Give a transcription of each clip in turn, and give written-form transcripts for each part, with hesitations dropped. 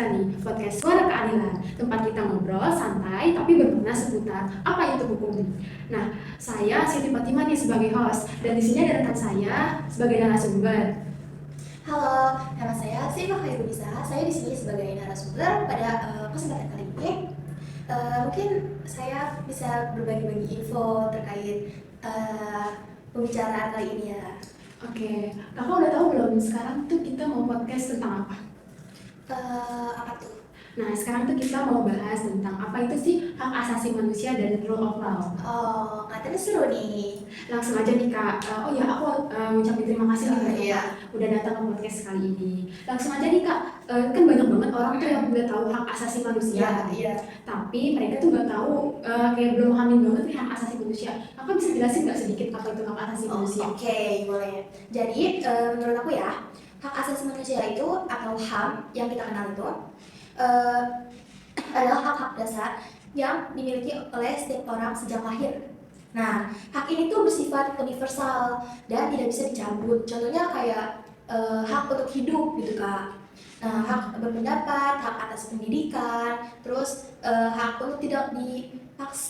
kita nih, podcast Suara Keadilan. Tempat kita ngobrol santai tapi bermakna seputar apa itu hukum. Nah, saya Siti Fatimah nih sebagai host dan di sini ada rekan saya sebagai narasumber. Halo, nama saya Siva Khairunisa. Saya di sini sebagai narasumber pada kesempatan kali ini. Mungkin saya bisa berbagi-bagi info terkait pembicaraan kali ini ya. Oke, kakak udah tahu belum sekarang tuh kita mau podcast tentang apa? Apa tuh? Nah, sekarang tuh kita mau bahas tentang apa itu sih hak asasi manusia dan rule of law. Oh, katanya seru nih. Langsung aja nih kak, aku ngucapin terima kasih nih Iya. kak udah datang ke podcast kali ini. Langsung aja nih kak, kan banyak banget orang tuh yang udah tahu hak asasi manusia. Iya. Tapi mereka tuh nggak tahu, kayak belum paham banget nih hak asasi manusia. Kakak bisa jelasin nggak sedikit apa itu hak asasi manusia? Oke, boleh. Jadi menurut aku ya, hak asasi manusia itu atau HAM yang kita kenal itu adalah hak-hak dasar yang dimiliki oleh setiap orang sejak lahir. Nah, hak ini tuh bersifat universal dan tidak bisa dicabut. Contohnya kayak hak untuk hidup gitu kak. Nah, hak berpendapat, hak atas pendidikan, terus hak untuk tidak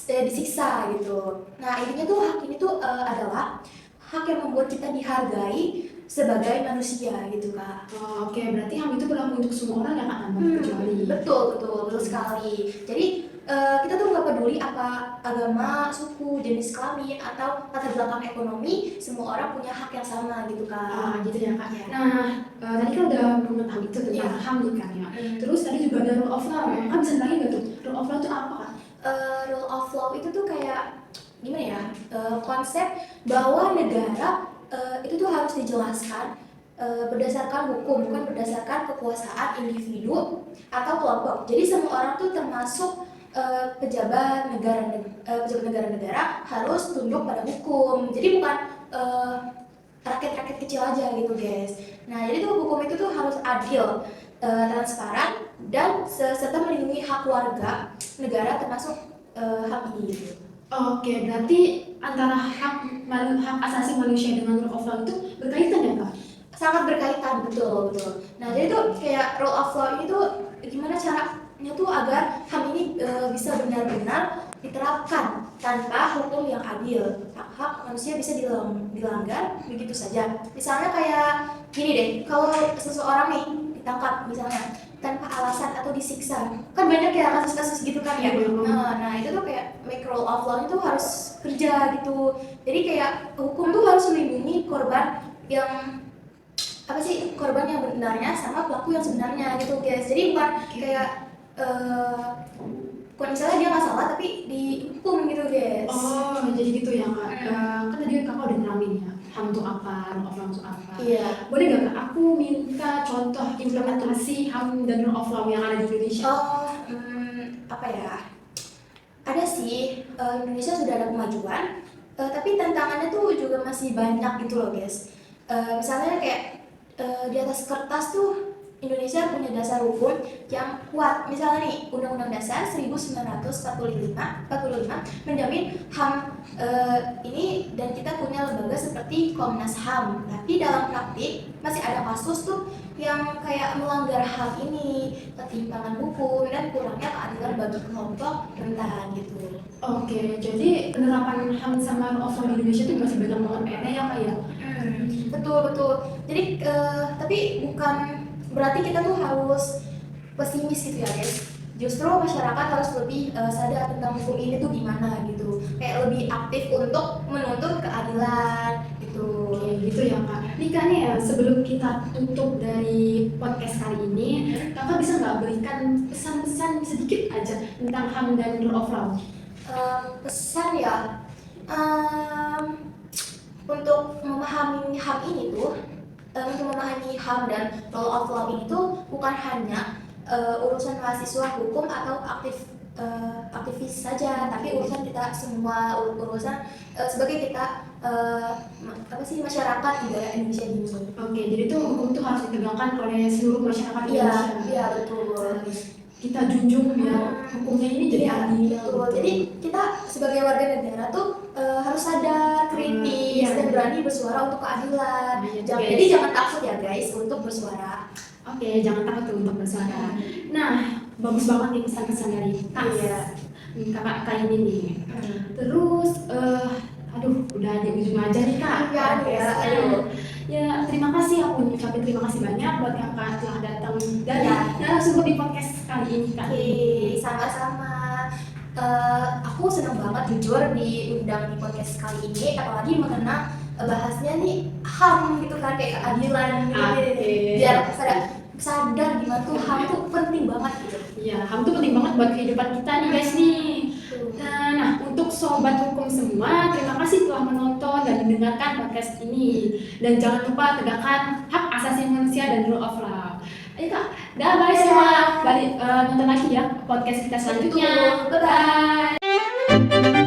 disiksa gitu. Nah, intinya tuh hak ini tuh adalah hak yang membuat kita dihargai sebagai manusia gitu kak. Oh, oke, berarti HAM itu berlaku untuk semua orang ya kak, tanpa kecuali. Betul sekali. Jadi kita tuh nggak peduli apa agama, suku, jenis kelamin atau latar belakang ekonomi, semua orang punya hak yang sama gitu kak. Gitu ya kak. Ya. Nah, tadi kan udah ngomongin HAM itu tentang HAM nih kan ya. Terus tadi juga ada rule of law. Kan bisa lagi nggak tuh? Rule of law itu apa kak? Rule of law itu tuh kayak gimana ya? Konsep bahwa negara itu tuh harus dijelaskan berdasarkan hukum, bukan berdasarkan kekuasaan individu atau kelompok. Jadi semua orang tuh termasuk pejabat negara harus tunduk pada hukum. Jadi bukan rakyat-rakyat kecil aja gitu guys. Nah jadi tuh hukum itu tuh harus adil, transparan, dan serta melindungi hak warga negara termasuk hak ini gitu. Oke, berarti antara hak asasi manusia dengan rule of law itu berkaitan ya kak? Sangat berkaitan, betul. Nah jadi tuh kayak rule of law ini tuh gimana caranya tuh agar HAM ini bisa benar-benar diterapkan tanpa hukum yang adil. Hak manusia bisa dilanggar begitu saja. Misalnya kayak gini deh, kalau seseorang nih ditangkap misalnya tanpa alasan atau disiksa, kan banyak ya kasus-kasus gitu kan ya. Nah itu tuh kayak make rule of law itu harus kerja gitu. Jadi kayak hukum tuh harus melindungi korban yang korban yang benarnya sama pelaku yang sebenarnya gitu guys. Jadi bukan kayak misalnya dia nggak salah tapi dihukum gitu guys. Oh, jadi gitu ya kak. Kan tadi kakak udah ngalamin ya HAM itu apa, rule of law itu apa. Iya. Boleh nggak kak aku minta contoh implementasi HAM dan rule of law yang ada di Indonesia? Apa ya? Ada sih, Indonesia sudah ada kemajuan, tapi tantangannya tuh juga masih banyak gitu loh guys. Misalnya kayak di atas kertas tuh Indonesia punya dasar hukum yang kuat. Misalnya nih, Undang-Undang Dasar 1945 menjamin HAM ini, dan kita punya lembaga seperti Komnas HAM. Tapi dalam praktik masih ada kasus tuh yang kayak melanggar hal ini, ketimpangan hukum dan kurangnya keadilan bagi kelompok rentan gitu. Oke, jadi penerapan HAM sama rule of law di Indonesia itu masih banyak banget PR-nya ya kak ya? Betul. Jadi tapi bukan berarti kita tuh harus pesimis gitu ya guys. Justru masyarakat harus lebih sadar tentang hukum ini tuh gimana gitu. Kayak lebih aktif untuk menuntut keadilan gitu. Oke, gitu ya kak. Nih kak nih ya, sebelum kita tutup dari podcast kali ini, kakak bisa nggak berikan pesan-pesan sedikit aja tentang HAM dan rule of law? Pesan ya, untuk memahami HAM ini tuh, untuk memahami HAM dan rule of law ini tuh bukan hanya urusan mahasiswa hukum atau aktivis saja, tapi urusan kita semua, urusan sebagai kita masyarakat negara Indonesia ini. Oke, jadi tuh hukum tuh harus ditegakkan oleh seluruh masyarakat Indonesia. Iya betul. Kita junjung biar hukumnya ini jadi adil. Betul. Jadi kita sebagai warga negara tuh harus sadar, kritis, dan berani bersuara untuk keadilan. Jadi jangan takut ya guys untuk bersuara. Oke, jangan takut tuh untuk bersuara. Nah, bagus banget nih pesan-pesan dari Kak. Iya. Kakak Kak ini nih. Terus, aduh, udah di ujung aja nih Kak. Iya, ya, aduh. Ya, terima kasih, aku ucapin terima kasih banyak buat Kakak telah datang dari Ya. narasumber di podcast kali ini Kak. Oke, sama-sama. Aku senang banget jujur diundang di podcast kali ini, apalagi mengenai bahasnya nih HAM gitu kan, kayak keadilan gitu. Oke. Biar sadar gimana tuh HAM tuh penting banget gitu. Iya, HAM tuh penting banget buat kehidupan kita nih guys nih. Nah, untuk sobat hukum semua, terima kasih telah menonton dan mendengarkan podcast ini. Dan jangan lupa tegakkan hak asasi manusia dan rule of law. Ayo Kak, dah bye semua. Balik nonton lagi ya podcast kita selanjutnya. Betul. Bye-bye.